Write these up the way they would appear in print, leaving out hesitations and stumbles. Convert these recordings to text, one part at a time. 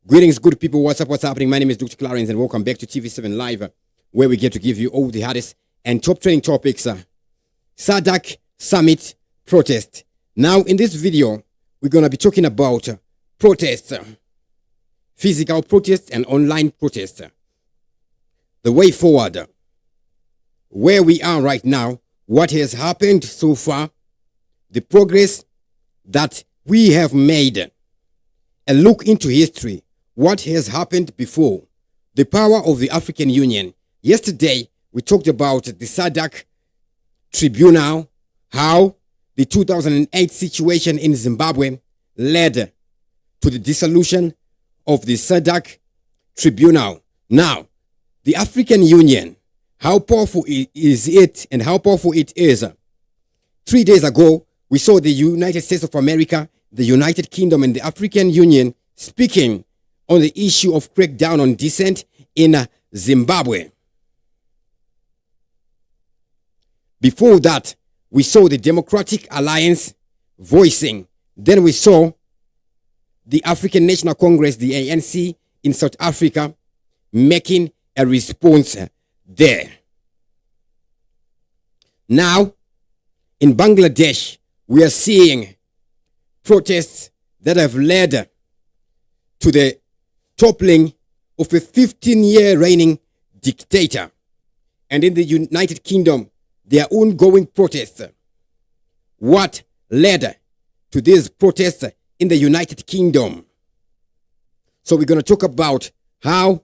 Greetings, good people. What's up? What's happening? My name is Dr. Clarence, and welcome back to TV7 Live, where we get to give you all the hottest and top trending topics. SADC Summit protest. Now, in this video, we're going to be talking about protests, physical protests and online protests. The way forward, where we are right now, what has happened so far, the progress that we have made, a look into history, what has happened before, the power of the African Union. Yesterday, we talked about the SADC tribunal, how the 2008 situation in Zimbabwe led to the dissolution of the SADC tribunal. Now, the African Union, how powerful is it and how powerful it is? 3 days ago, we saw the United States of America, the United Kingdom, and the African Union speaking on the issue of crackdown on dissent in Zimbabwe. Before that, we saw the Democratic Alliance voicing. Then we saw the African National Congress, the ANC, in South Africa, making a response there. Now, in Bangladesh, we are seeing protests that have led to the toppling of a 15-year reigning dictator. And in the United Kingdom, there are ongoing protests. What led to these protests in the United Kingdom? So we're going to talk about how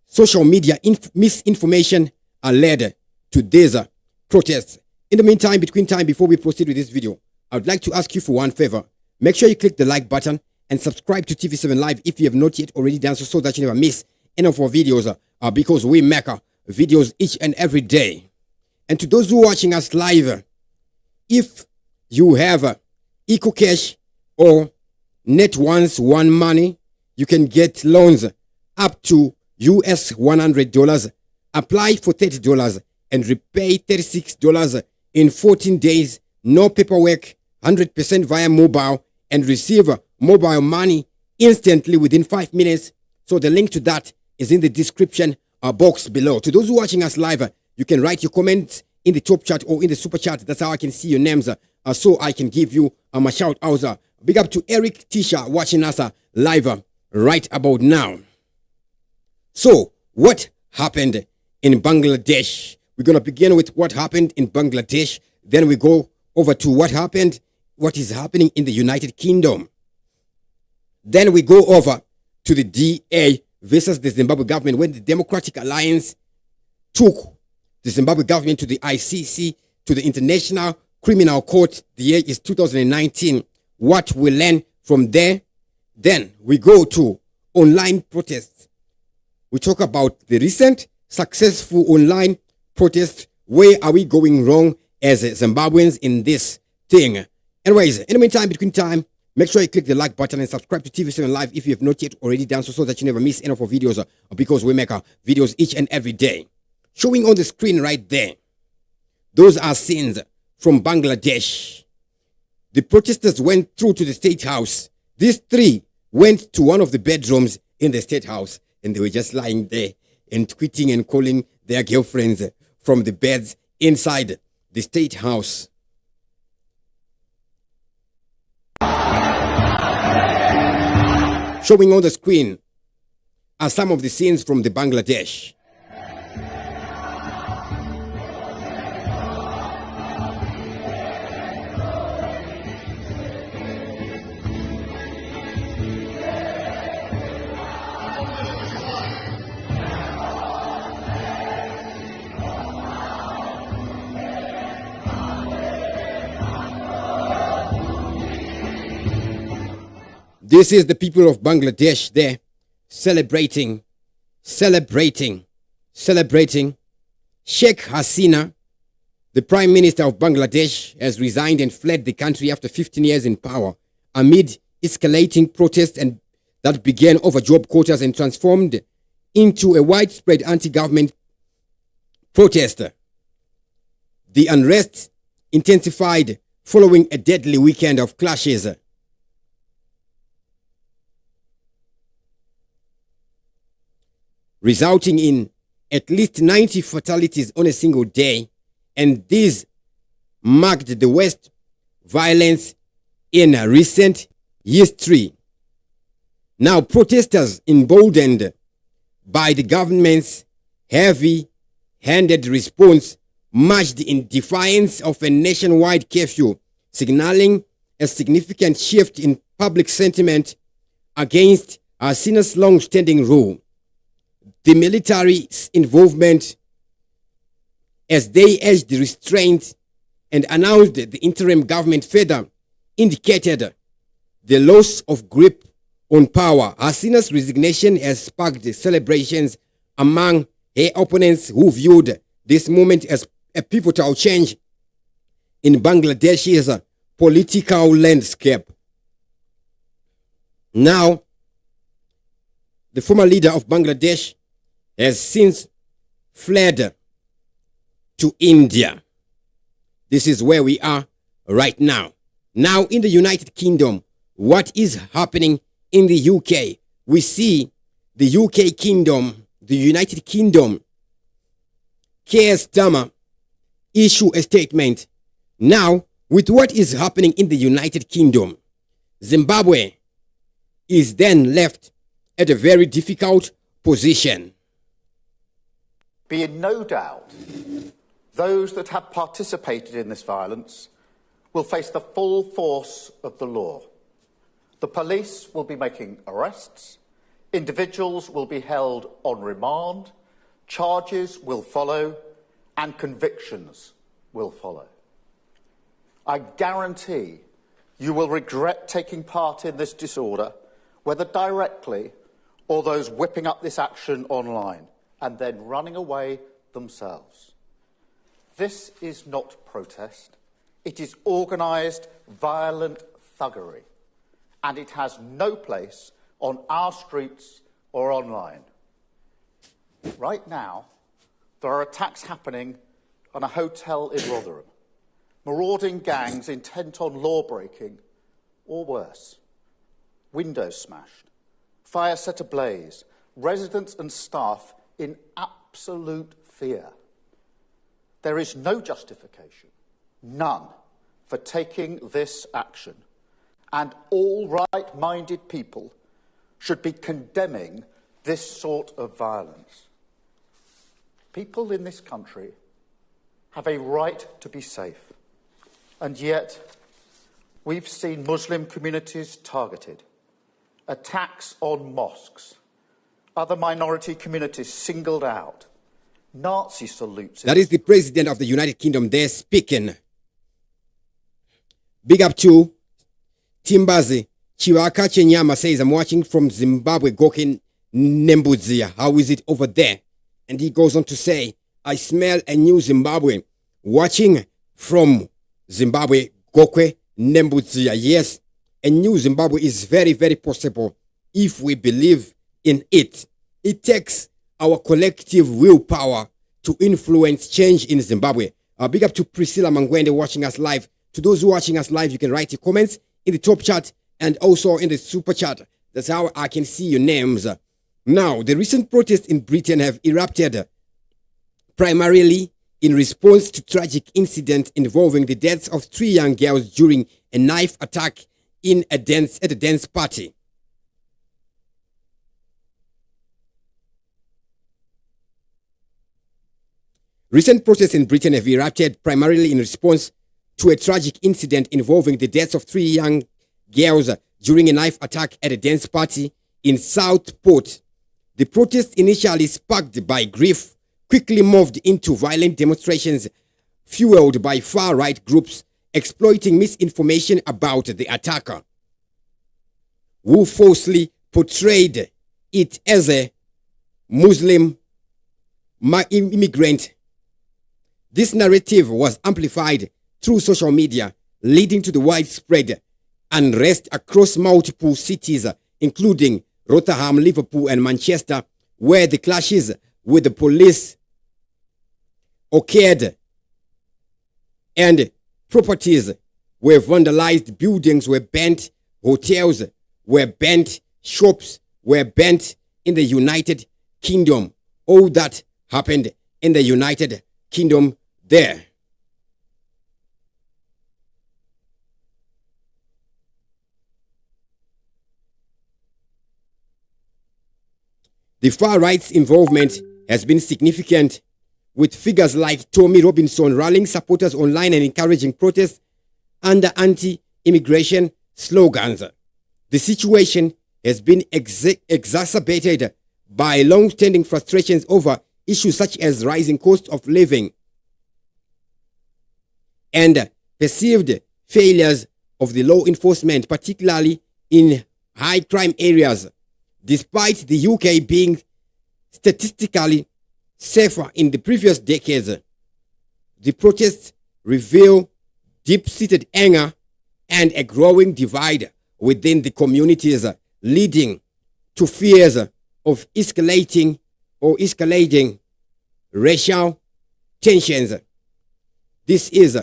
social media misinformation are led to these protests. In the meantime, before we proceed with this video, I would like to ask you for one favor. Make sure you click the like button and subscribe to TV7 Live if you have not yet already done so that you never miss any of our videos because we make videos each and every day. And to those who are watching us live, if you have EcoCash or Net1's One Money, you can get loans up to US $100. Apply for $30 and repay $36 in 14 days. No paperwork, 100% via mobile, and receive mobile money instantly within 5 minutes. So the link to that is in the description box below. To those who are watching us live, you can write your comments in the top chat or in the super chat. That's how I can see your names, so I can give you a shout out. Big up to Eric Tisha watching us live right about now. So what happened in Bangladesh? We're going to begin with what happened in Bangladesh. Then we go over to what is happening in the United Kingdom. Then we go over to the DA versus the Zimbabwe government, when the Democratic Alliance took the Zimbabwe government to the ICC, to the International Criminal Court. The year is 2019. What we learn from there. Then we go to online protests. We talk about the recent successful online protests. Where are we going wrong as Zimbabweans in this thing? Anyways, in the meantime, make sure you click the like button and subscribe to TV7 Live if you have not yet already done so that you never miss any of our videos because we make videos each and every day. Showing on the screen right there, those are scenes from Bangladesh. The protesters went through to the State House. These three went to one of the bedrooms in the State House, and they were just lying there and tweeting and calling their girlfriends from the beds inside the State House. Showing on the screen are some of the scenes from the Bangladesh. This is the people of Bangladesh there celebrating. Sheikh Hasina, the Prime Minister of Bangladesh, has resigned and fled the country after 15 years in power amid escalating protests and that began over job quotas and transformed into a widespread anti-government protest. The unrest intensified following a deadly weekend of clashes. resulting in at least 90 fatalities on a single day, and these marked the worst violence in recent history. Now, protesters, emboldened by the government's heavy-handed response, marched in defiance of a nationwide curfew, signaling a significant shift in public sentiment against Sinna's long-standing rule. The military's involvement, as they urged restraint and announced the interim government, further indicated the loss of grip on power. Hasina's resignation has sparked celebrations among her opponents, who viewed this moment as a pivotal change in Bangladesh's political landscape. Now, the former leader of Bangladesh has since fled to India. This is where we are right now. Now, in the United Kingdom, what is happening in the UK? We see the United Kingdom, Keir Starmer issue a statement. Now, with what is happening in the United Kingdom, Zimbabwe is then left at a very difficult position. Be in no doubt, those that have participated in this violence will face the full force of the law. The police will be making arrests, individuals will be held on remand, charges will follow, and convictions will follow. I guarantee you will regret taking part in this disorder, whether directly or those whipping up this action online and then running away themselves. This is not protest. It is organised, violent thuggery, and it has no place on our streets or online. Right now, there are attacks happening on a hotel in Rotherham. Marauding gangs intent on law-breaking, or worse. Windows smashed, fire set ablaze, residents and staff in absolute fear. There is no justification, none, for taking this action, and all right-minded people should be condemning this sort of violence. People in this country have a right to be safe, and yet we've seen Muslim communities targeted, attacks on mosques, other minority communities singled out, Nazi salutes. That is the President of the United Kingdom there speaking. Big up to Timbazi Chiwaka Chenyama says, I'm watching from Zimbabwe, Gokin Nembuzia. How is it over there? And he goes on to say, I smell a new Zimbabwe. Watching from Zimbabwe, Gokwe Nembuzia. Yes, a new Zimbabwe is very, very possible if we believe in it. It takes our collective willpower to influence change in Zimbabwe. Big up to Priscilla Mangwende watching us live. To those who are watching us live, you can write your comments in the top chat and also in the super chat. That's how I can see your names. Now, the recent protests in Britain have erupted primarily in response to tragic incident involving the deaths of 3 young girls during a knife attack at a dance party. Recent protests in Britain have erupted primarily in response to a tragic incident involving the deaths of 3 young girls during a knife attack at a dance party in Southport. The protest, initially sparked by grief, quickly moved into violent demonstrations fueled by far-right groups exploiting misinformation about the attacker, who falsely portrayed it as a Muslim immigrant. This narrative was amplified through social media, leading to the widespread unrest across multiple cities, including Rotherham, Liverpool, and Manchester, where the clashes with the police occurred and properties were vandalized, buildings were burnt, hotels were burnt, shops were burnt in the United Kingdom. all that happened in the United Kingdom there. The far right's involvement has been significant, with figures like Tommy Robinson rallying supporters online and encouraging protests under anti-immigration slogans. The situation has been exacerbated by long-standing frustrations over issues such as rising cost of living and perceived failures of the law enforcement, particularly in high crime areas. Despite the UK being statistically safer in the previous decades, the protests reveal deep-seated anger and a growing divide within the communities, leading to fears of escalating racial tensions. This is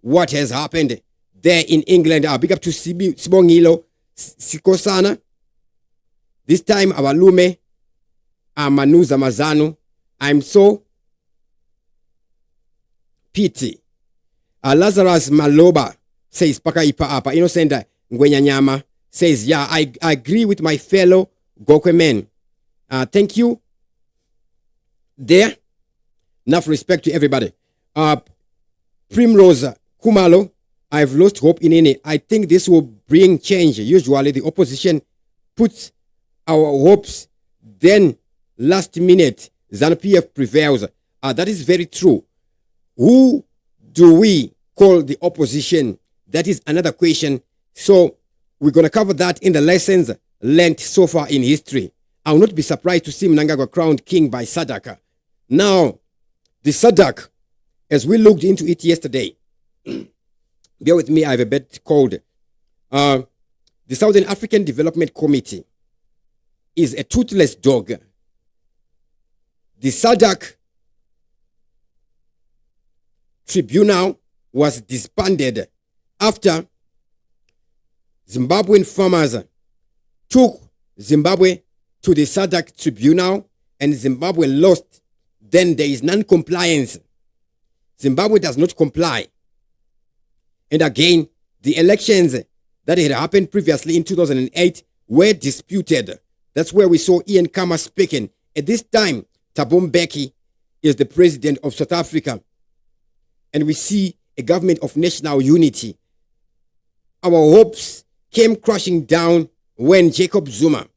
what has happened there in England. Big up to Sibongilo Sikosana. This time, abalume amanuza mazanu. I'm so pity. Lazarus Maloba says, Paka ipa apa. Innocent Ngwenya Nyama says, yeah, I agree with my fellow Gokwe men. Thank you. There. Enough respect to everybody. Primrose Kumalo, I've lost hope in any. I think this will bring change. Usually the opposition puts our hopes, then last minute ZANU-PF prevails. That is very true. Who do we call the opposition? That is another question. So we're going to cover that in the lessons learned so far in history. I will not be surprised to see Mnangagwa crowned king by SADC. Now, the SADC, as we looked into it yesterday, bear with me, I have a bit cold. The Southern African Development Committee is a toothless dog. The SADC tribunal was disbanded after Zimbabwean farmers took Zimbabwe to the SADC tribunal and Zimbabwe lost. Then there is non-compliance. Zimbabwe does not comply. And again, the elections that had happened previously in 2008 were disputed. That's where we saw Ian Khama speaking. At this time, Thabo Mbeki is the president of South Africa. And we see a government of national unity. Our hopes came crashing down when Jacob Zuma,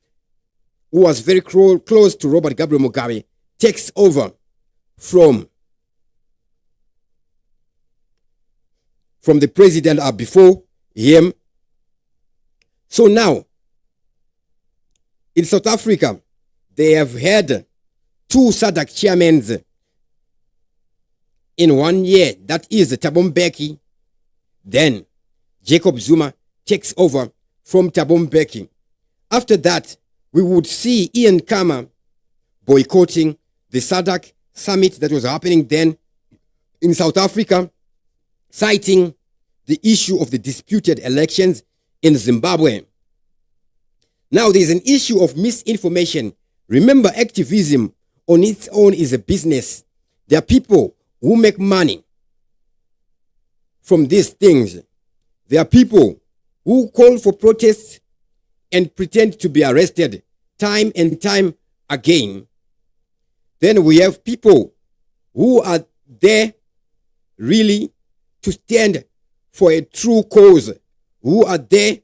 who was very close to Robert Gabriel Mugabe, takes over from the president before him. So now, in South Africa, they have had 2 SADC chairmen in 1 year. That is Thabo Mbeki. Then Jacob Zuma takes over from Thabo Mbeki. After that, we would see Ian Khama boycotting the SADC summit that was happening then in South Africa, citing the issue of the disputed elections in Zimbabwe. Now, there's an issue of misinformation. Remember, activism on its own is a business. There are people who make money from these things. There are people who call for protests and pretend to be arrested time and time again. Then we have people who are there really to stand for a true cause, who are there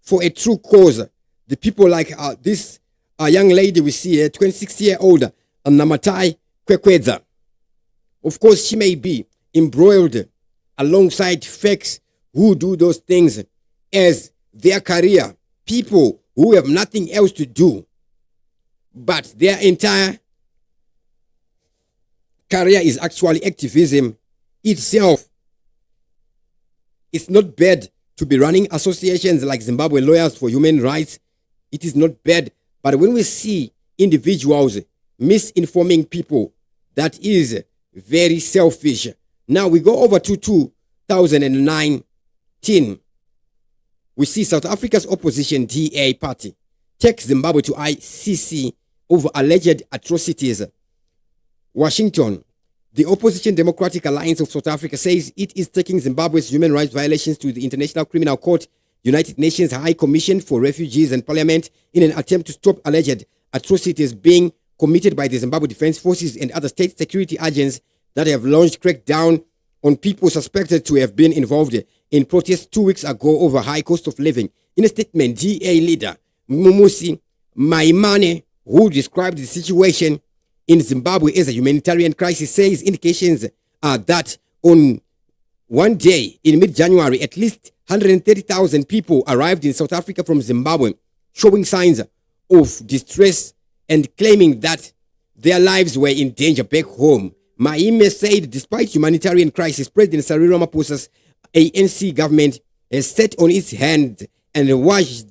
for a true cause. The people like this young lady we see here, 26-year-old Namatai Kwekwedza. Of course, she may be embroiled alongside fakes who do those things as their career, people who have nothing else to do, but their entire career is actually activism itself. It's not bad to be running associations like Zimbabwe Lawyers for Human Rights. It is not bad. But when we see individuals misinforming people, that is very selfish. Now we go over to 2019. We see South Africa's opposition DA party takes Zimbabwe to ICC over alleged atrocities. Washington. The Opposition Democratic Alliance of South Africa says it is taking Zimbabwe's human rights violations to the International Criminal Court, United Nations High Commission for Refugees and Parliament in an attempt to stop alleged atrocities being committed by the Zimbabwe Defense Forces and other state security agents that have launched crackdown on people suspected to have been involved in protests 2 weeks ago over high cost of living. In a statement, DA leader Mumusi Maimane, who described the situation in Zimbabwe as a humanitarian crisis, says indications are that on one day in mid-January, at least 130,000 people arrived in South Africa from Zimbabwe, showing signs of distress and claiming that their lives were in danger back home. Maime said despite humanitarian crisis, President Cyril Ramaphosa's ANC government has set on its hand and washed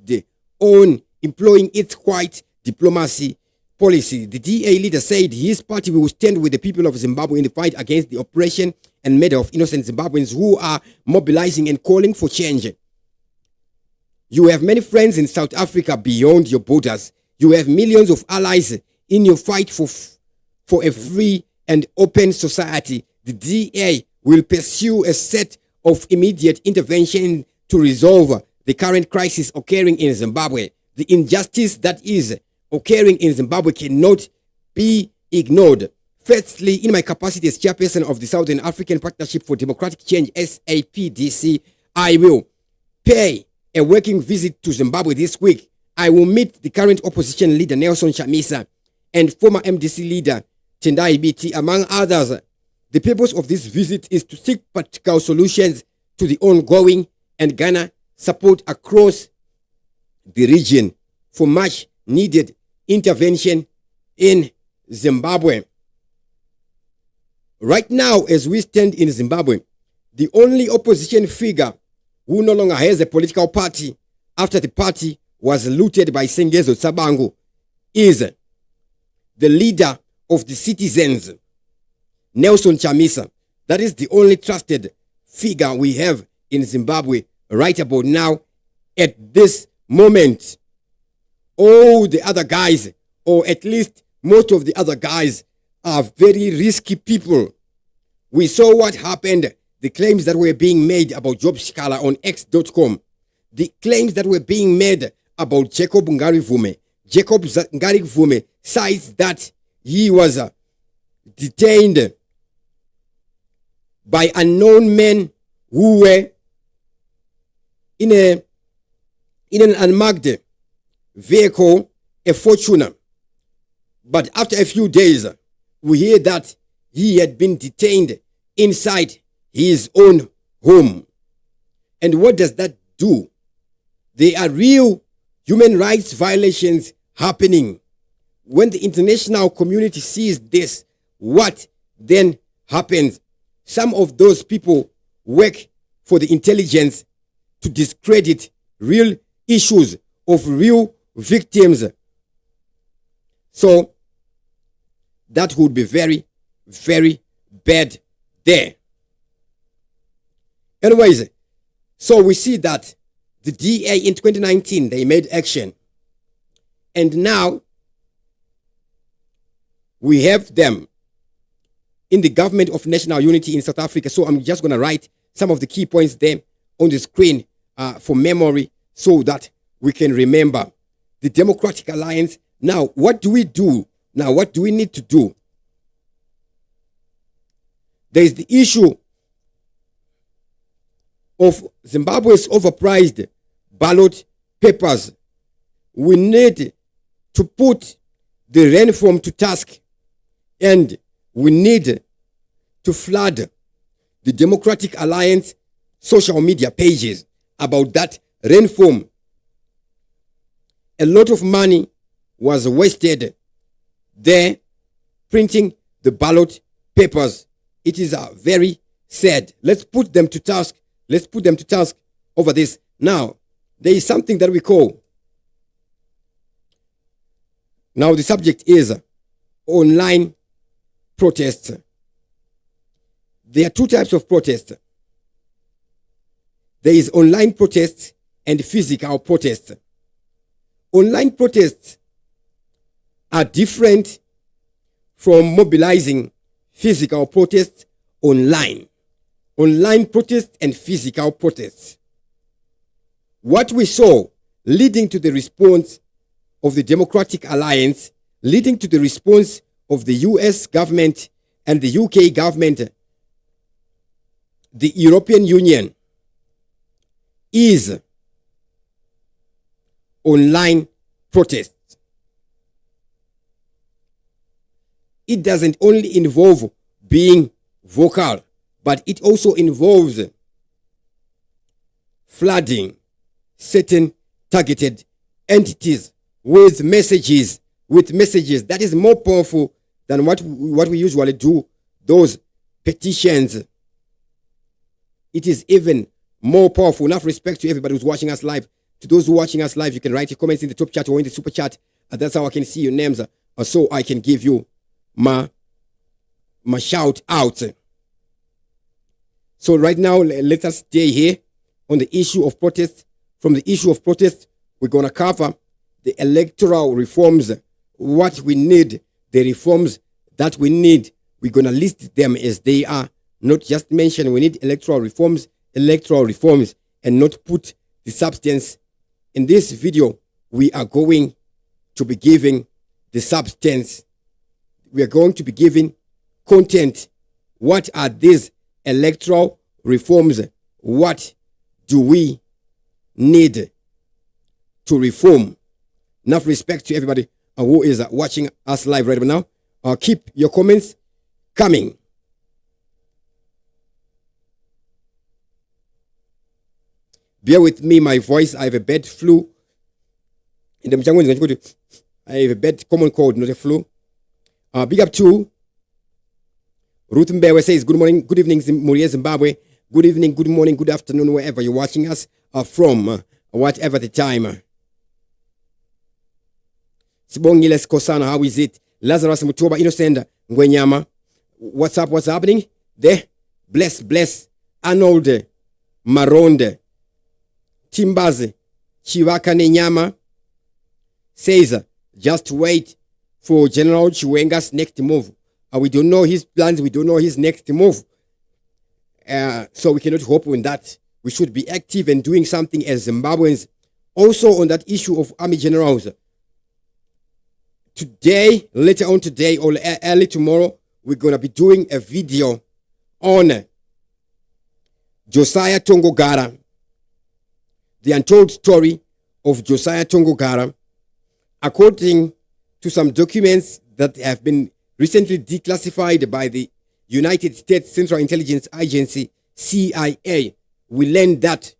on employing its quiet diplomacy policy. The DA leader said his party will stand with the people of Zimbabwe in the fight against the oppression and murder of innocent Zimbabweans who are mobilizing and calling for change. You have many friends in South Africa beyond your borders. You have millions of allies in your fight for a free and open society. The DA will pursue a set of immediate intervention to resolve the current crisis occurring in Zimbabwe. The injustice that is occurring in Zimbabwe cannot be ignored. Firstly, in my capacity as chairperson of the Southern African Partnership for Democratic Change, SADC, I will pay a working visit to Zimbabwe this week. I will meet the current opposition leader Nelson Chamisa and former MDC leader Tendai Biti, among others. The purpose of this visit is to seek practical solutions to the ongoing and garner support across the region for much needed intervention in Zimbabwe. Right now, as we stand in Zimbabwe, the only opposition figure who no longer has a political party after the party was looted by Sengezo Tsabango is the leader of the citizens, Nelson Chamisa. That is the only trusted figure we have in Zimbabwe right about now at this moment. All the other guys, or at least most of the other guys, are very risky people. We saw what happened, the claims that were being made about Job Shikala on X.com, the claims that were being made about Jacob Ngarivume. Jacob Ngarivume cites that he was detained by unknown men who were in an unmarked vehicle, a Fortuner. But after a few days, we hear that he had been detained inside his own home. And what does that do? There are real human rights violations happening. When the international community sees this, what then happens? Some of those people work for the intelligence to discredit real issues of real victims. So that would be very, very bad there. Anyways, so we see that the DA in 2019, they made action. And now we have them in the government of national unity in South Africa. So I'm just going to write some of the key points there on the screen for memory so that we can remember. The Democratic Alliance. Now, what do we do? Now, what do we need to do? There is the issue of Zimbabwe's overpriced ballot papers. We need to put the Renform to task, and we need to flood the Democratic Alliance social media pages about that Renform. A lot of money was wasted there printing the ballot papers. It is very sad. Let's put them to task. Let's put them to task over this. Now, there is something that we call. Now, the subject is online protests. There are two types of protests. There is online protests and physical protests. Online protests are different from mobilizing physical protests online. Online protests and physical protests. What we saw leading to the response of the Democratic Alliance, leading to the response of the US government and the UK government, the European Union, is online protests. It doesn't only involve being vocal, but it also involves flooding certain targeted entities with messages. That is more powerful than what we usually do, those petitions. It is even more powerful. Enough respect to everybody who's watching us live. To those who are watching us live, you can write your comments in the top chat or in the super chat. That's how I can see your names, so I can give you my shout out. So right now, let us stay here on the issue of protest. From the issue of protest, we're going to cover the electoral reforms, what we need, the reforms that we need. We're going to list them as they are, not just mention we need electoral reforms, and not put the substance. In this video, we are going to be giving the substance. We are going to be giving content. What are these electoral reforms? What do we need to reform? Enough respect to everybody who is watching us live right now. Keep your comments coming. Bear with me, my voice. I have a bad flu. I have a bad common cold, not a flu. Big up to Ruth Mbewe says, good morning, good evening, Muria, Zimbabwe. Good evening, good morning, good afternoon, wherever you're watching us from, whatever the time. Sibongiles Kosana, how is it? Lazarus Mutoba, Innocent, Ngwenyama. What's up, what's happening? There, bless, Arnold, Maronde, Timbaze, Chivaka Nenyama says, just wait for General Chiwenga's next move. We don't know his plans, we don't know his next move. So we cannot hope on that. We should be active and doing something as Zimbabweans. Also on that issue of army generals. Today, later on today or early tomorrow, we're going to be doing a video on Josiah Tongogara. The untold story of Josiah Tongogara. According to some documents that have been recently declassified by the United States Central Intelligence Agency, CIA, we learned that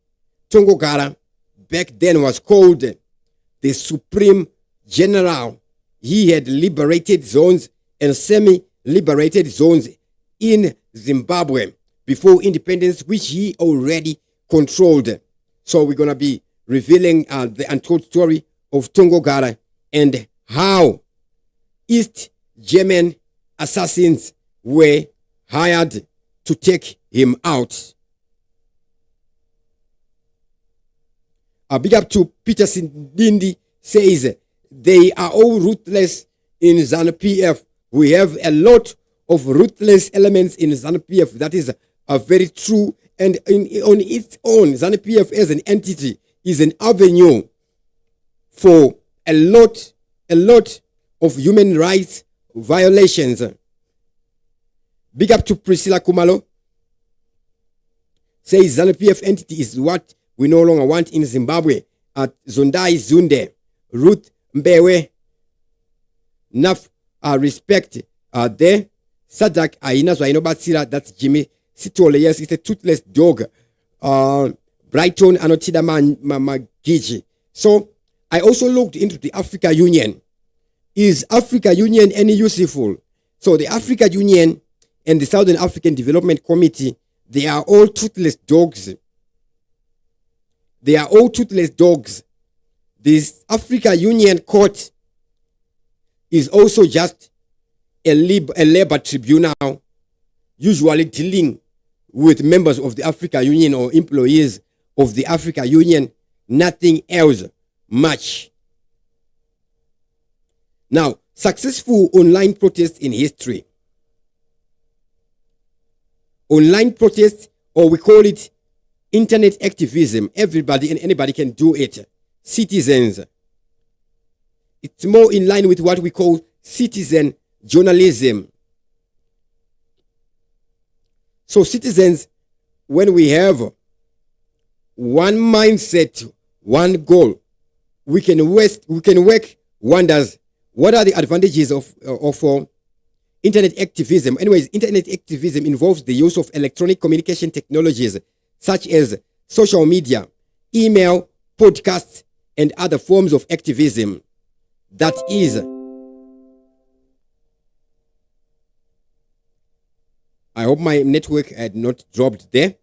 Tongogara back then was called the Supreme General. He had liberated zones and semi-liberated zones in Zimbabwe before independence, which he already controlled. So we're going to be revealing the untold story of Tongogara and how East German assassins were hired to take him out. A big up to Peter Sindindi says, they are all ruthless in ZANU-PF. We have a lot of ruthless elements in ZANU-PF. That is very true. And on its own, ZANU-PF as an entity is an avenue for a lot of human rights violations. Big up to Priscilla Kumalo. Says ZANU-PF entity is what we no longer want in Zimbabwe. At Zondai Zunde, Ruth Mbewe, enough respect there. Sadak Aina Zwaino Batsira, that's Jimmy Sitole. Yes, it's a toothless dog. Brighton Anotida Magiji. So I also looked into the Africa Union. Is Africa Union any useful? So the Africa Union and the Southern African Development Committee, they are all toothless dogs. They are all toothless dogs. This Africa Union court is also just a labor tribunal, usually dealing with members of the Africa Union or employees of the Africa Union, nothing else much. Now, successful online protests in history. Online protests, or we call it internet activism. Everybody and anybody can do it. Citizens. It's more in line with what we call citizen journalism. So citizens, when we have one mindset, one goal, we can work wonders. What are the advantages of internet activism? Anyways, internet activism involves the use of electronic communication technologies such as social media, email, podcasts, and other forms of activism. That is, I hope my network had not dropped there.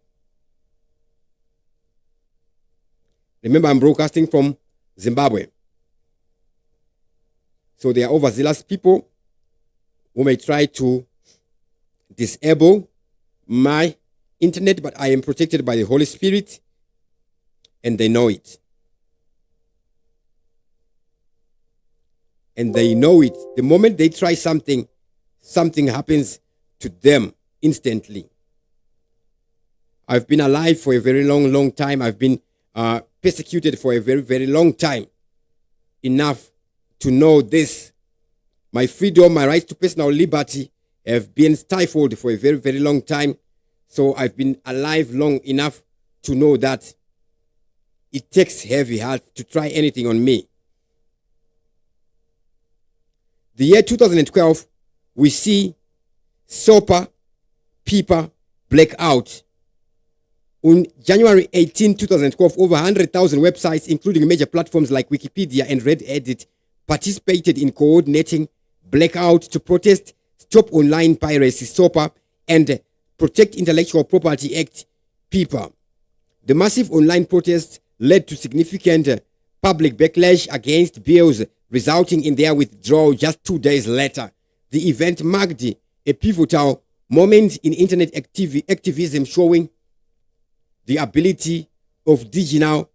Remember, I'm broadcasting from Zimbabwe. So there are overzealous people who may try to disable my internet, but I am protected by the Holy Spirit, and they know it. And they know it. The moment they try something, something happens to them instantly. I've been alive for a very long time. I've been persecuted for a very long time. Enough to know this. My freedom, my right to personal liberty have been stifled for a very long time. So I've been alive long enough to know that it takes heavy heart to try anything on me. The year 2012, we see SOPA, PIPA, blackout. On January 18, 2012, over 100,000 websites, including major platforms like Wikipedia and Reddit, participated in coordinating blackout to protest Stop Online Piracy, SOPA, and Protect Intellectual Property Act, PIPA. The massive online protests led to significant public backlash against bills, resulting in their withdrawal just 2 days later. The event marked a pivotal moment in internet activism, showing the ability of digital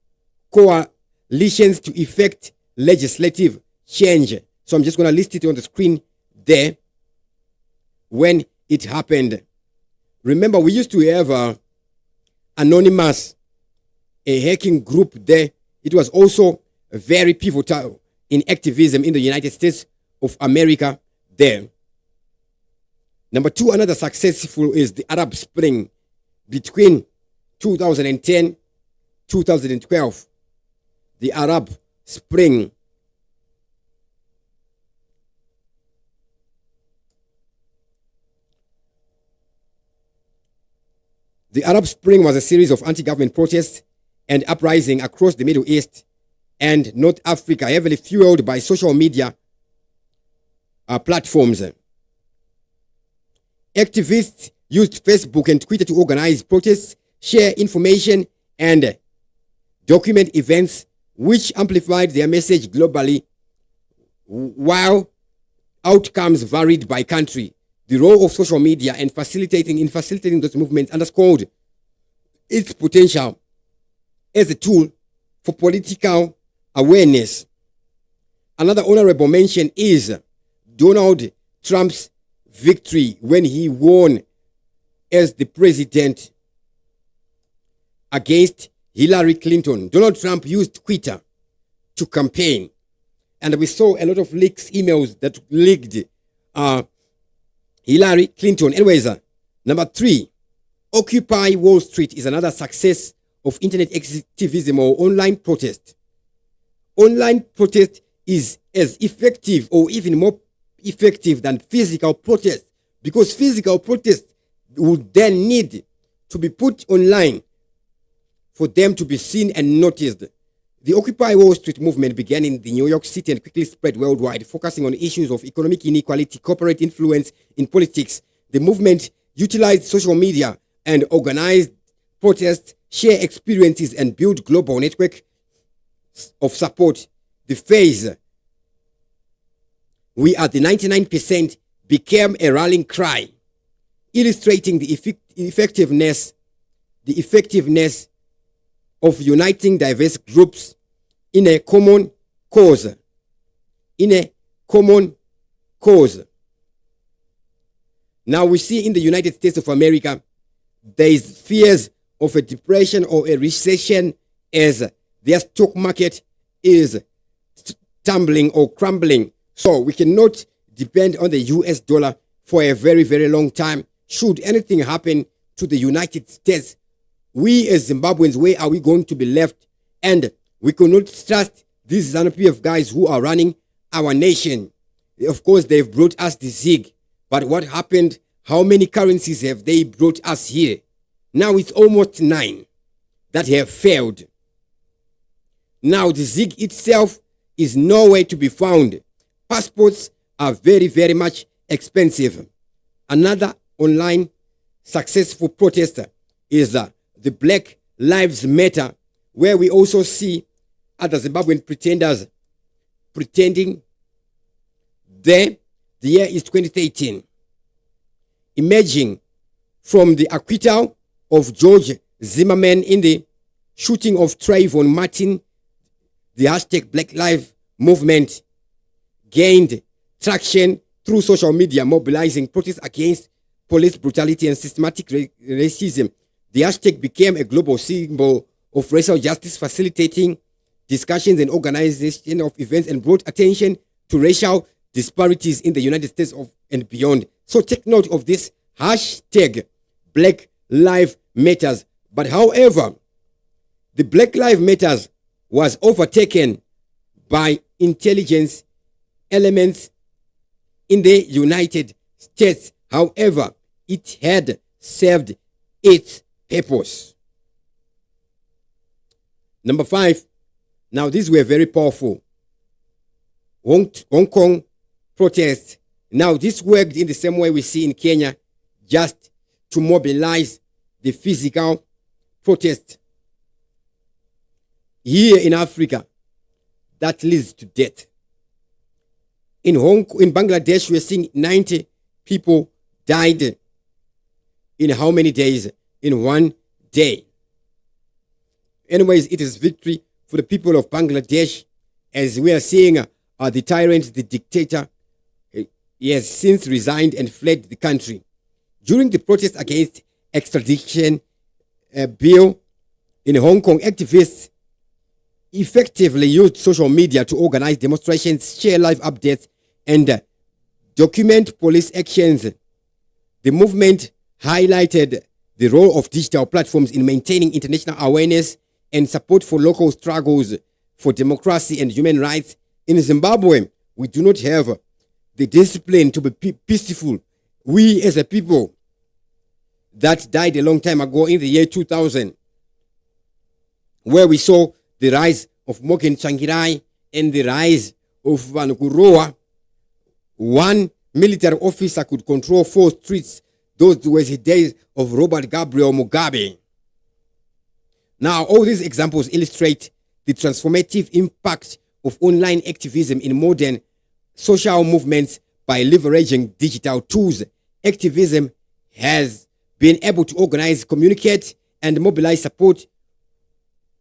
coalitions to effect legislative change. So I'm just going to list it on the screen there when it happened. Remember, we used to have Anonymous, a hacking group there. It was also very pivotal in activism in the United States of America there. Number two, another successful is the Arab Spring between 2010, 2012. The Arab Spring. The Arab Spring was a series of anti-government protests and uprising across the Middle East and North Africa, heavily fueled by social media platforms. Activists used Facebook and Twitter to organize protests, share information, and document events which amplified their message globally. While outcomes varied by country, the role of social media and facilitating those movements underscored its potential as a tool for political awareness. Another honorable mention is Donald Trump's victory when he won as the president against Hillary Clinton. Donald Trump used Twitter to campaign, and we saw a lot of leaks, emails that leaked Hillary Clinton. Anyways, number three, Occupy Wall Street is another success of internet activism or online protest. Online protest is as effective or even more effective than physical protest, because physical protest would then need to be put online for them to be seen and noticed. The Occupy Wall Street movement began in the New York City and quickly spread worldwide, focusing on issues of economic inequality, corporate influence in politics. The movement utilized social media and organized protests, share experiences, and build global network of support. The phrase, "We are the 99%," became a rallying cry, illustrating the effectiveness of uniting diverse groups in a common cause. In a common cause. Now we see in the United States of America, there is fears of a depression or a recession as their stock market is tumbling or crumbling. So we cannot depend on the US dollar for a very, very long time. Should anything happen to the United States, we as Zimbabweans, where are we going to be left? And we cannot trust these ZANU-PF guys who are running our nation. Of course, they've brought us the ZIG. But what happened? How many currencies have they brought us here? Now it's almost 9 that have failed. Now the ZIG itself is nowhere to be found. Passports are very, very much expensive. Another online successful protester is the Black Lives Matter, where we also see other Zimbabwean pretenders pretending there. The year is 2013. Emerging from the acquittal of George Zimmerman in the shooting of Trayvon Martin, the hashtag Black Lives Movement gained traction through social media, mobilizing protests against police brutality and systematic racism. The hashtag became a global symbol of racial justice, facilitating discussions and organization of events, and brought attention to racial disparities in the United States and beyond. So take note of this hashtag Black Lives Matters. But however, the Black Lives Matters was overtaken by intelligence elements in the United States. However, it had served its purpose. Number 5. Now these were very powerful. Hong Kong protests. Now this worked in the same way we see in Kenya, just to mobilize the physical protest. Here in Africa, that leads to death. In Bangladesh, we are seeing 90 people died in how many days? In one day. Anyways, it is victory for the people of Bangladesh, as we are seeing the tyrant, the dictator, he has since resigned and fled the country. During the protest against extradition bill in Hong Kong, activists effectively used social media to organize demonstrations, share live updates, and document police actions. The movement highlighted the role of digital platforms in maintaining international awareness and support for local struggles for democracy and human rights. In Zimbabwe, we do not have the discipline to be peaceful. We as a people that died a long time ago in the year 2000, where we saw the rise of Morgan Tsvangirai and the rise of Vanukuroa. One military officer could control 4 streets. Those were the days of Robert Gabriel Mugabe. Now, all these examples illustrate the transformative impact of online activism in modern social movements. By leveraging digital tools, activism has been able to organize, communicate, and mobilize support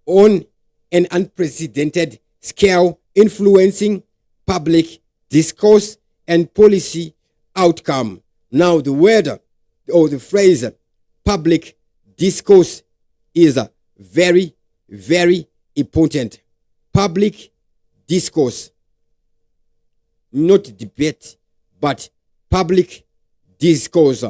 on an unprecedented scale, influencing public discourse and policy outcome. Now, the word or the phrase public discourse is very, very important. Public discourse, not debate, but public discourse.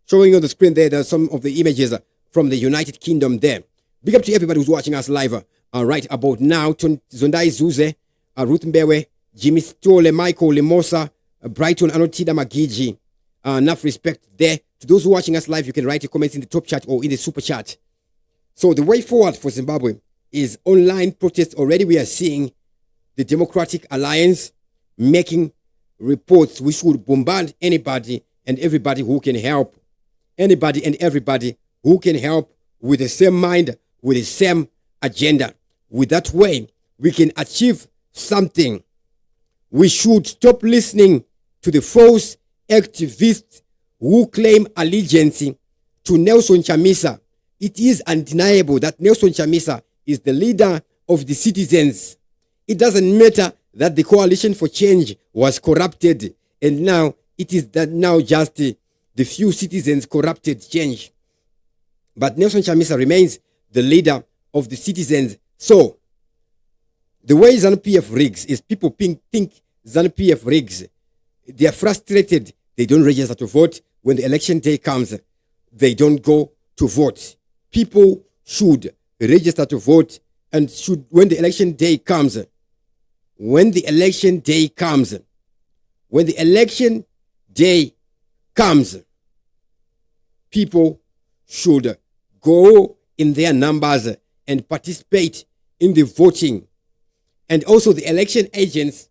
Showing on the screen there are some of the images from the United Kingdom there. Big up to everybody who's watching us live right about now. Zondai Zuze, Ruth Mbewe, Jimmy Stole, Michael Limosa, Brighton Anotida Magiji. Enough respect there. To those who are watching us live, you can write your comments in the top chat or in the super chat. So the way forward for Zimbabwe is online protests. Already we are seeing the Democratic Alliance making reports which would bombard anybody and everybody who can help. Anybody and everybody who can help with the same mind, with the same agenda. With that way, we can achieve something. We should stop listening to the false activists who claim allegiance to Nelson Chamisa. It is undeniable that Nelson Chamisa is the leader of the citizens. It doesn't matter that the Coalition for Change was corrupted and now it is that now just the few citizens corrupted change. But Nelson Chamisa remains the leader of the citizens. So the way ZANU-PF rigs is people think ZANU-PF rigs. They are frustrated. They don't register to vote. When the election day comes, they don't go to vote. People should register to vote, and should, when the election day comes, people should go in their numbers and participate in the voting. And also the election agents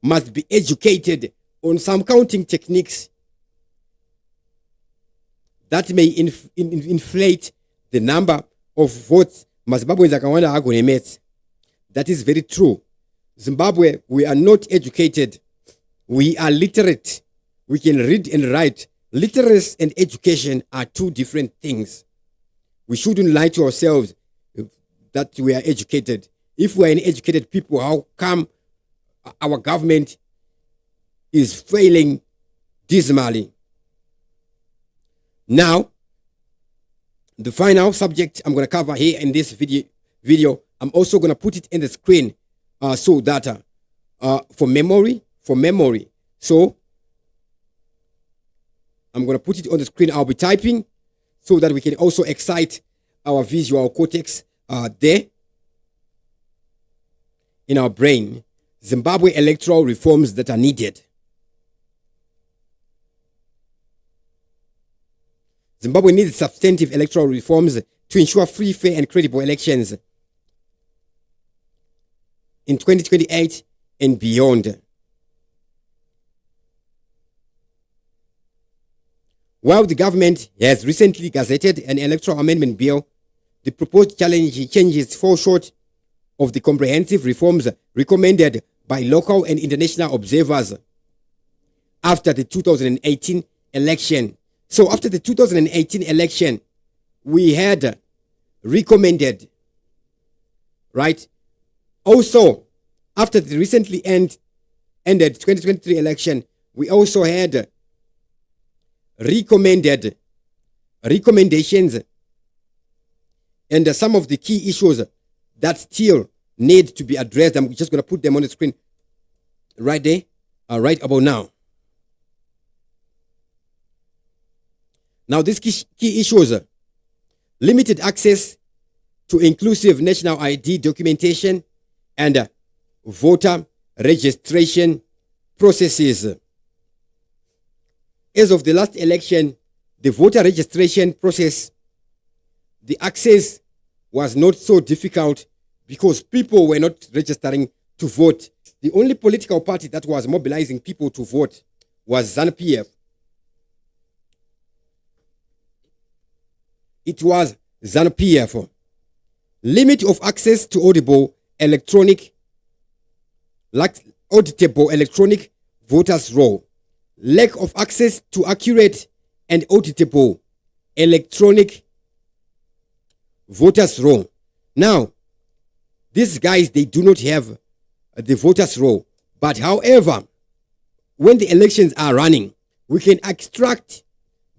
must be educated on some counting techniques that may inflate the number of votes. That is very true. Zimbabwe, we are not educated. We are literate. We can read and write. Literacy and education are two different things. We shouldn't lie to ourselves that we are educated. If we are uneducated people, how come our government is failing dismally? Now, the final subject I'm going to cover here in this video, I'm also going to put it in the screen so that for memory. So I'm going to put it on the screen. I'll be typing so that we can also excite our visual cortex there in our brain. Zimbabwe electoral reforms that are needed. Zimbabwe needs substantive electoral reforms to ensure free, fair, and credible elections in 2028 and beyond. While the government has recently gazetted an electoral amendment bill, the proposed changes fall short of the comprehensive reforms recommended by local and international observers after the 2018 election. So after the 2018 election, we had recommended, right? Also, after the recently ended 2023 election, we also had recommendations and some of the key issues that still need to be addressed. I'm just going to put them on the screen right there, right about now. Now, these key issues: limited access to inclusive national ID documentation and voter registration processes. As of the last election, the voter registration process, the access was not so difficult because people were not registering to vote. The only political party that was mobilizing people to vote was ZANU-PF. It was ZANU-PF. Limit of access to auditable electronic voters roll. Lack of access to accurate and auditable electronic voters roll. Now, these guys, they do not have the voters roll. But however, when the elections are running, we can extract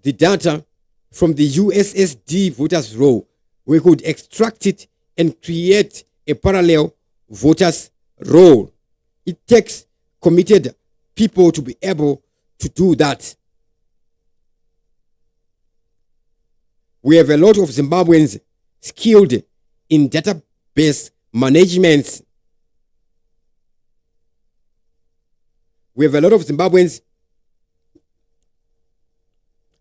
the data from the USSD voters roll. We could extract it and create a parallel voters roll. It takes committed people to be able to do that. We have a lot of Zimbabweans skilled in database management. We have a lot of Zimbabweans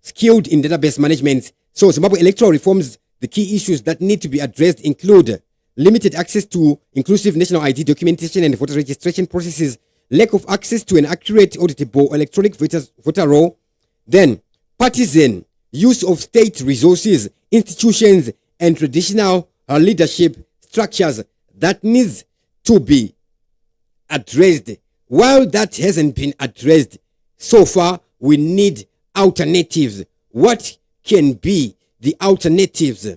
skilled in database management. So Zimbabwe electoral reforms, the key issues that need to be addressed include limited access to inclusive national ID documentation and voter registration processes, lack of access to an accurate auditable electronic voter roll, then partisan use of state resources, institutions, and traditional leadership structures that needs to be addressed. While that hasn't been addressed so far, we need alternatives. What can be the alternatives?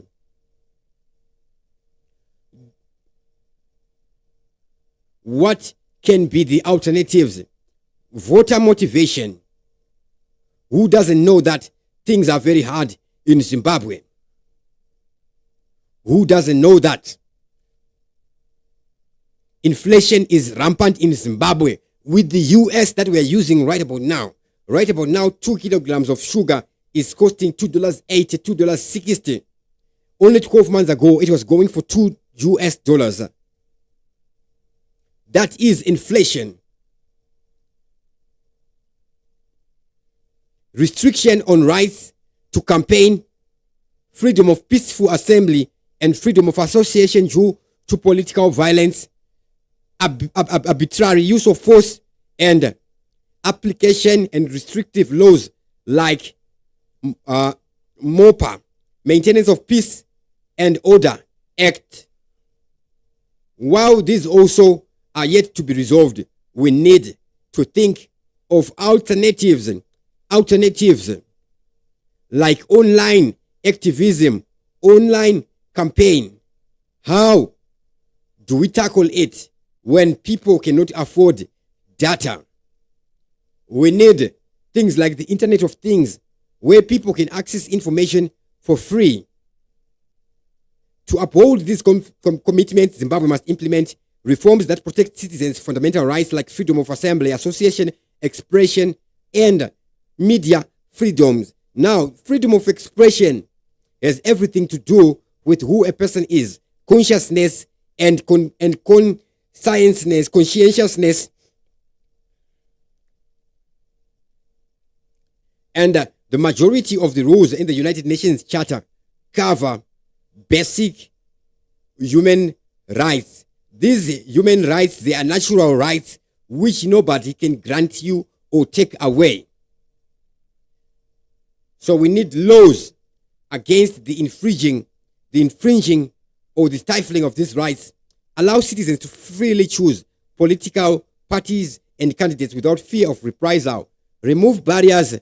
What can be the alternatives? voter motivation. Who doesn't know that things are very hard in Zimbabwe? Who doesn't know that inflation is rampant in Zimbabwe with the US that we are using right about now? Right about now, 2 kilograms of sugar is costing $2.80, $2.60. Only 12 months ago, it was going for $2 US. That is inflation. Restriction on rights to campaign, freedom of peaceful assembly, and freedom of association due to political violence, arbitrary use of force, and application and restrictive laws like MOPA, Maintenance of Peace and Order Act. While these also are yet to be resolved, we need to think of alternatives like online activism, online campaign. How do we tackle it when people cannot afford data? We need things like the Internet of Things, where people can access information for free. To uphold these commitments, Zimbabwe must implement reforms that protect citizens' fundamental rights like freedom of assembly, association, expression, and media freedoms. Now, freedom of expression has everything to do with who a person is, consciousness and conscientiousness. And the majority of the rules in the United Nations Charter cover basic human rights. These human rights, they are natural rights which nobody can grant you or take away. So we need laws against the infringing or the stifling of these rights. Allow citizens to freely choose political parties and candidates without fear of reprisal. Remove barriers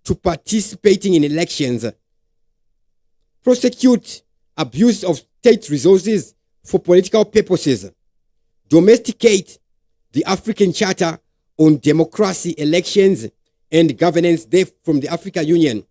to participating in elections. Prosecute abuse of state resources for political purposes. Domesticate the African Charter on Democracy, Elections, and Governance from the African Union.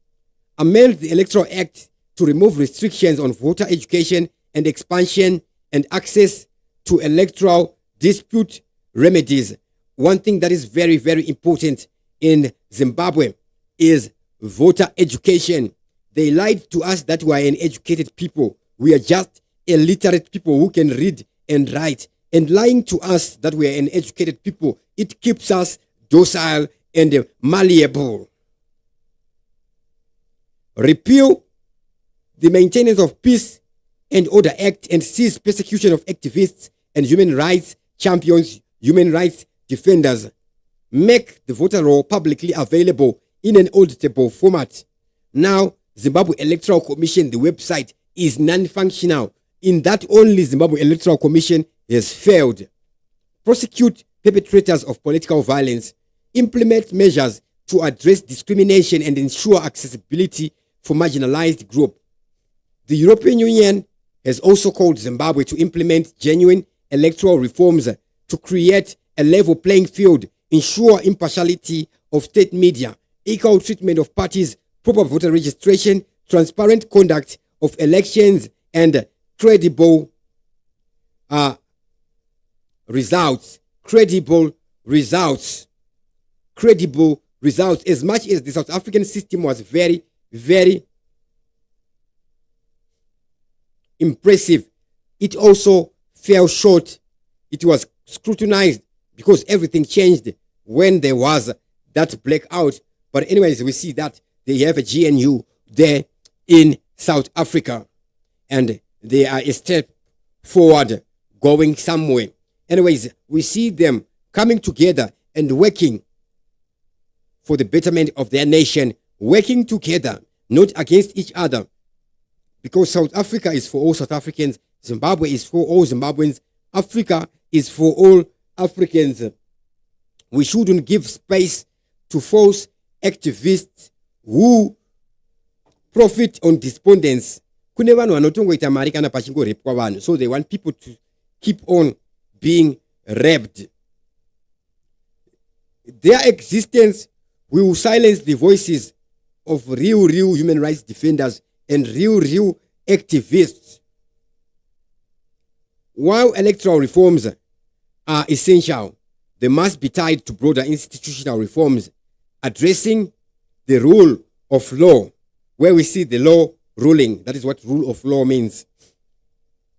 Amend the Electoral Act to remove restrictions on voter education and expansion and access to electoral dispute remedies. One thing that is very, very important in Zimbabwe is voter education. They lied to us that we are an educated people. We are just illiterate people who can read and write. And lying to us that we are an educated people, it keeps us docile and malleable. Repeal the Maintenance of Peace and Order Act and cease persecution of activists and human rights champions, human rights defenders. Make the voter roll publicly available in an auditable format. Now, Zimbabwe Electoral Commission, the website, is non-functional. In that, only Zimbabwe Electoral Commission has failed. Prosecute perpetrators of political violence. Implement measures to address discrimination and ensure accessibility for marginalized groups. The European Union has also called Zimbabwe to implement genuine electoral reforms to create a level playing field, ensure impartiality of state media, equal treatment of parties, proper voter registration, transparent conduct of elections, and credible results. Credible results. As much as the South African system was very, very impressive, it also fell short. It was scrutinized because everything changed when there was that blackout. But anyways, we see that they have a GNU there in South Africa, and they are a step forward, going somewhere. Anyways, we see them coming together and working for the betterment of their nation, working together, not against each other. Because South Africa is for all South Africans, Zimbabwe is for all Zimbabweans, Africa is for all Africans. We shouldn't give space to false activists who profit on despondence. Kune vanhu vanotongoita mari kana pachingorepwa vanhu, so they want people to keep on being raped. their existence will silence the voices of real human rights defenders and real activists. While electoral reforms are essential, they must be tied to broader institutional reforms addressing the rule of law, where we see the law ruling. That is what rule of law means.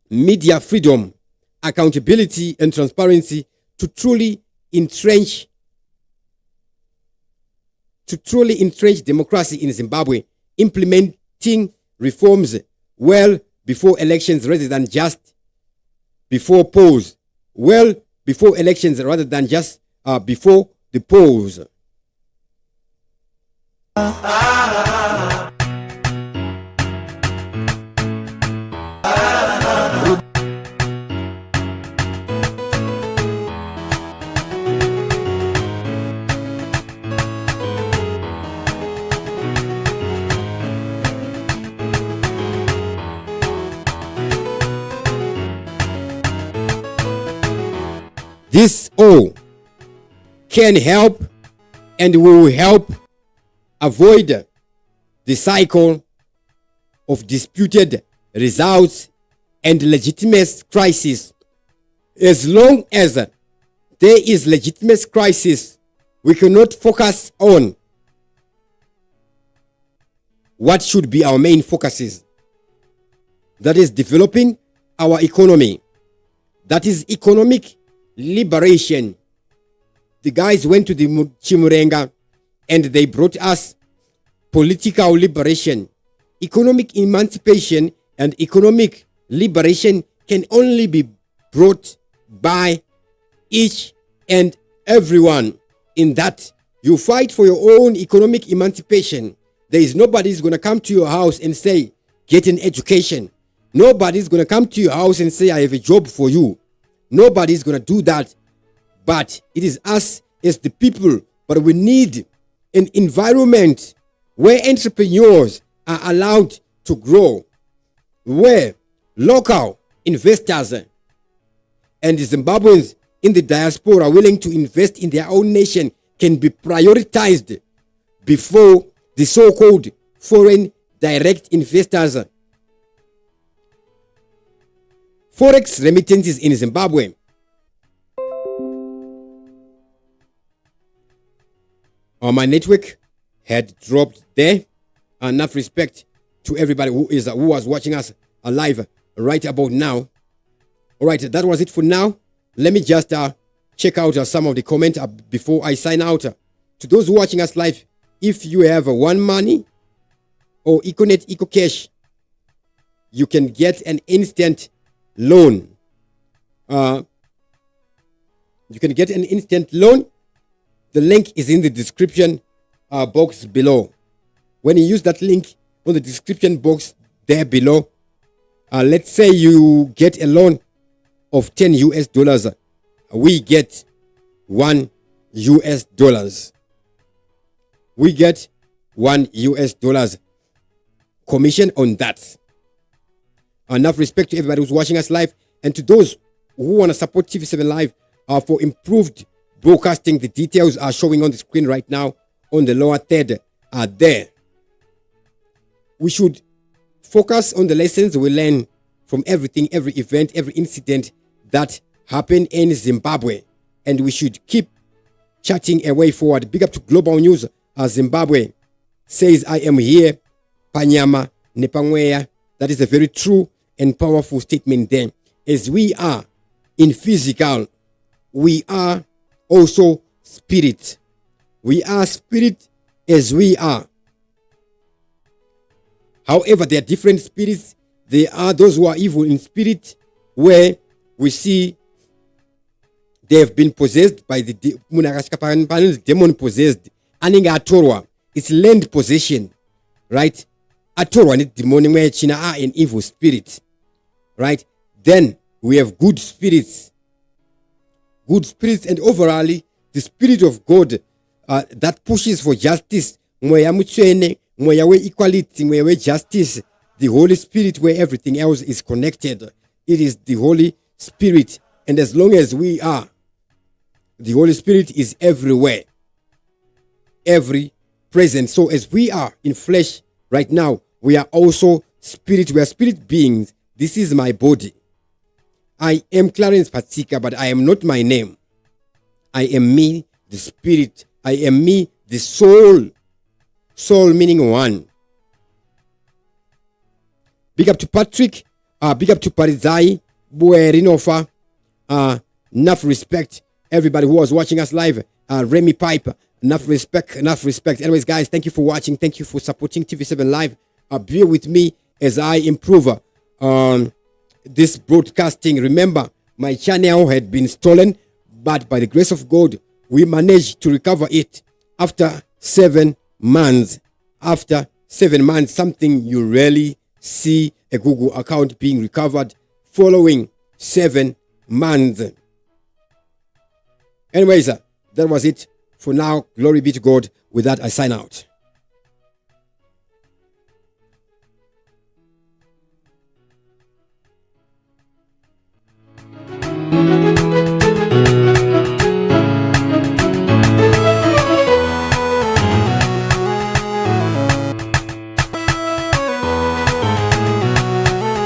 Media freedom, accountability, and transparency to truly entrench democracy in Zimbabwe, implementing reforms well before elections rather than just before polls. Well before elections rather than just before the polls. This all can help and will help avoid the cycle of disputed results and legitimate crisis. As long as there is legitimate crisis, we cannot focus on what should be our main focuses. That is developing our economy. That is economic liberation. The guys went to the Chimurenga and they brought us political liberation. Economic emancipation and economic liberation can only be brought by each and everyone. In that you fight for your own economic emancipation. There is nobody's going to come to your house and say, get an education. Nobody's going to come to your house and say, I have a job for you. Nobody's going to do that. But it is us as the people. But we need an environment where entrepreneurs are allowed to grow, where local investors and the Zimbabweans in the diaspora willing to invest in their own nation can be prioritized before the so-called foreign direct investors. Forex remittances in Zimbabwe. My network had dropped there. Enough respect to everybody who was watching us live right about now. All right, that was it for now. Let me just check out some of the comments before I sign out. To those watching us live, if you have One Money or EcoNet EcoCash, you can get an instant loan. You can get an instant loan. The link is in the description box below. When you use that link on the description box there below, let's say you get a loan of $10, we get $1. We get $1 commission on that. Enough respect to everybody who's watching us live, and to those who want to support TV7 Live for improved broadcasting. The details are showing on the screen right now on the lower third there. We should focus on the lessons we learn from everything, every event, every incident that happened in Zimbabwe, and we should keep charting a way forward. Big up to Global News. Zimbabwe says, I am here, Panyama Nepangweya. That is a very true and powerful statement there. As we are in physical, we are also spirit. We are spirit as we are. However, there are different spirits. There are those who are evil in spirit, where we see they have been possessed by the demon possessed. Aninga atorwa. It's land possession, right? Atorwa ni demon where china are an evil spirit, right? Then we have good spirits. Good spirits, and overall the spirit of God that pushes for justice, moya equality, moya justice, the Holy Spirit, where everything else is connected. It is the Holy Spirit, and as long as we are, the Holy Spirit is everywhere. every present. So as we are in flesh right now, we are also spirit. We are spirit beings. This is my body. I am Clarence Patsika, but I am not my name. I am me, the spirit. I am me, the soul. Soul meaning one. Big up to Patrick. Big up to Parizai. Buerinofa. Enough respect. Everybody who was watching us live. Remy Piper. Enough respect. Enough respect. Anyways, guys, thank you for watching. Thank you for supporting TV7 Live. Bear with me as I improve this broadcasting. Remember, my channel had been stolen, but by the grace of God, we managed to recover it after 7 months. After 7 months, something you rarely see a Google account being recovered following 7 months. Anyways, that was it for now. Glory be to God. With that, I sign out.